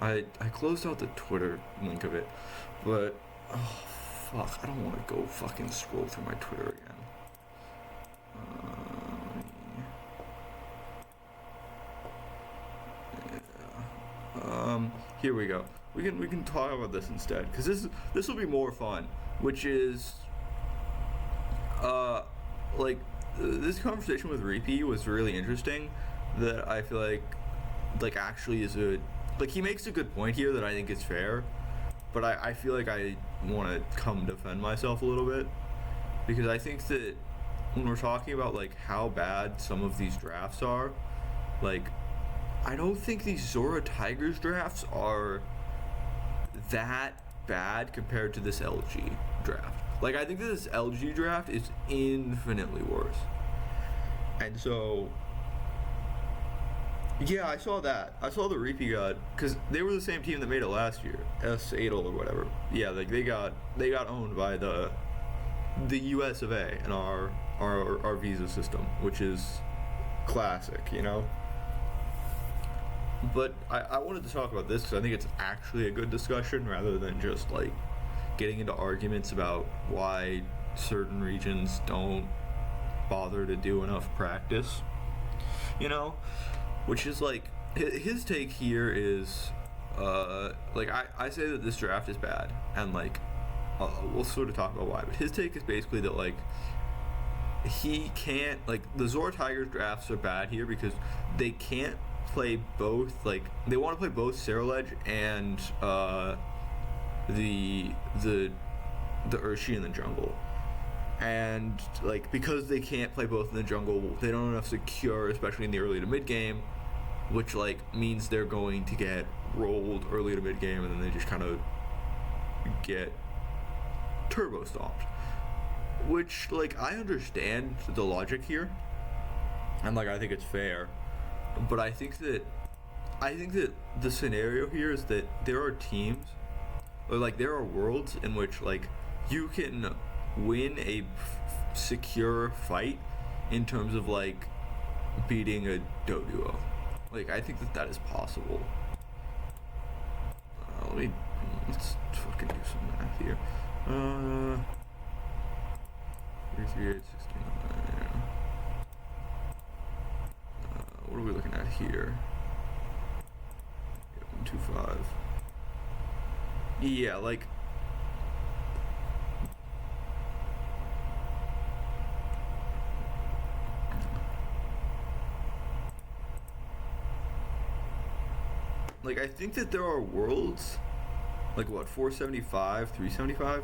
I closed out the Twitter link of it, but oh fuck, I don't want to go fucking scroll through my Twitter again. Here we go. We can talk about this instead, because this will be more fun, which is this conversation with Reapy was really interesting. That I feel like actually is he makes a good point here that I think is fair, but I feel like I want to come defend myself a little bit, because I think that when we're talking about like how bad some of these drafts are, like I don't think these Zora Tigers drafts are that bad compared to this LG draft. Like I think that this LG draft is infinitely worse. And so yeah, I saw that. I saw the Reapy God, because they were the same team that made it last year, S8 or whatever. Yeah, like they got owned by the US of A and our visa system, which is classic, you know. But I wanted to talk about this because I think it's actually a good discussion rather than just like getting into arguments about why certain regions don't bother to do enough practice, you know. Which is like his take here is like I say that this draft is bad, and like we'll sort of talk about why, but his take is basically that like he can't, like the Zora Tigers drafts are bad here because they can't play both, like they want to play both Ceruledge and the Urshi in the jungle, and like because they can't play both in the jungle, they don't have enough secure, especially in the early to mid game, which like means they're going to get rolled early to mid game, and then they just kind of get turbo stomped, which like I understand the logic here, and like I think it's fair, but I think that the scenario here is that there are teams, or like there are worlds in which like you can win a secure fight in terms of like beating a Doduo. Like I think that is possible. Let's fucking do some math here. 338, 69. What are we looking at here? 125. Yeah, like I think that there are worlds like what, 475, 375?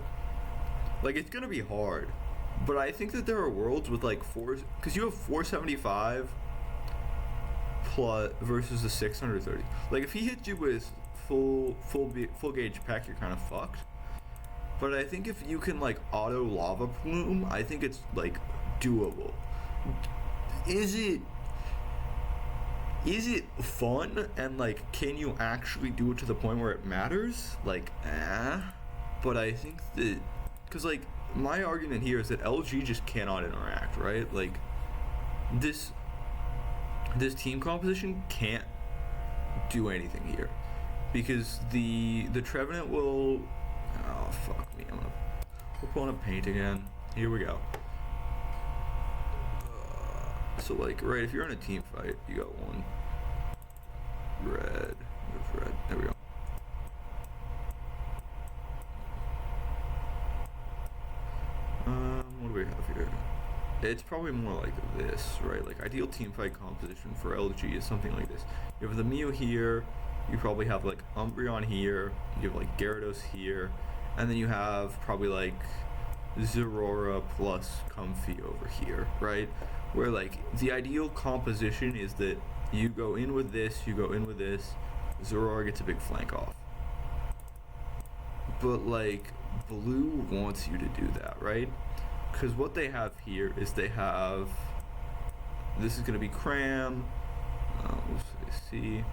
Like it's gonna be hard, but I think that there are worlds with like because you have 475 plus versus the 630. Like if he hits you with full gauge peck, you're kind of fucked. But I think if you can like auto lava plume, I think it's like doable. Is it fun, and like can you actually do it to the point where it matters? Like but I think that, because like my argument here is that LG just cannot interact, right? Like this team composition can't do anything here, because the Trevenant will, oh fuck me, we're pulling up paint again. Here we go. So like, right, if you're in a team fight, you got one red, where's red? There we go. What do we have here? It's probably more like this, right? Like ideal team fight composition for LG is something like this. You have the Mew here, you probably have like Umbreon here, you have like Gyarados here, and then you have probably like Zeraora plus Comfey over here, right? Where like the ideal composition is that you go in with this, Zeraora gets a big flank off. But like Blue wants you to do that, right? Because what they have here is this is going to be Cram. Let's see.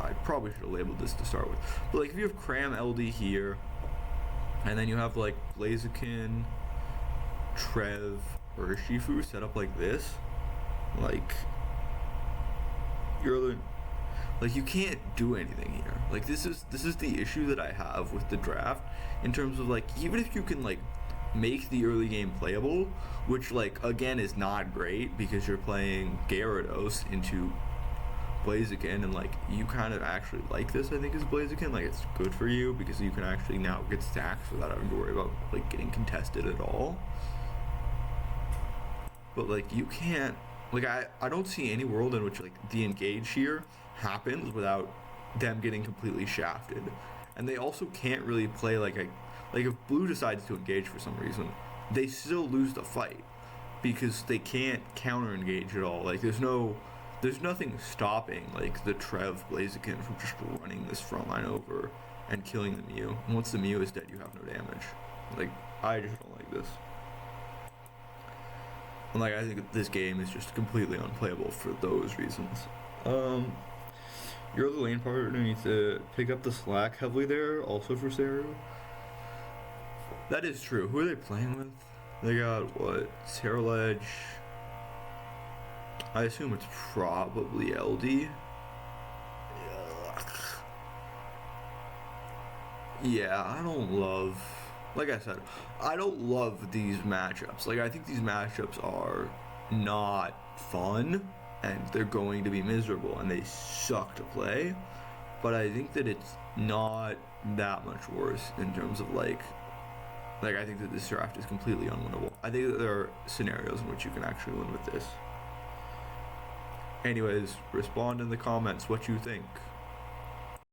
I probably should have labeled this to start with. But like if you have Cram LD here, and then you have like Blaziken, Trev, or Shifu set up like this, like you can't do anything here. Like this is the issue that I have with the draft in terms of like even if you can like make the early game playable, which like again is not great because you're playing Gyarados into Blaziken and like you kind of actually like this I think is Blaziken, like it's good for you because you can actually now get stacks without having to worry about like getting contested at all. But like you can't like I don't see any world in which like the engage here happens without them getting completely shafted. And they also can't really play like if blue decides to engage for some reason, they still lose the fight because they can't counter engage at all. Like there's nothing stopping like the Trev Blaziken from just running this front line over and killing the Mew. And once the Mew is dead, you have no damage. Like I just don't like this. And like I think this game is just completely unplayable for those reasons. Your other lane partner needs to pick up the slack heavily there, also for Saru. That is true. Who are they playing with? They got what? Terraledge. I assume it's probably LD. Yeah, I don't love. Like I said, I don't love these matchups. Like I think these matchups are not fun and they're going to be miserable and they suck to play. But I think that it's not that much worse in terms of like I think that this draft is completely unwinnable. I think that there are scenarios in which you can actually win with this. Anyways, respond in the comments what you think.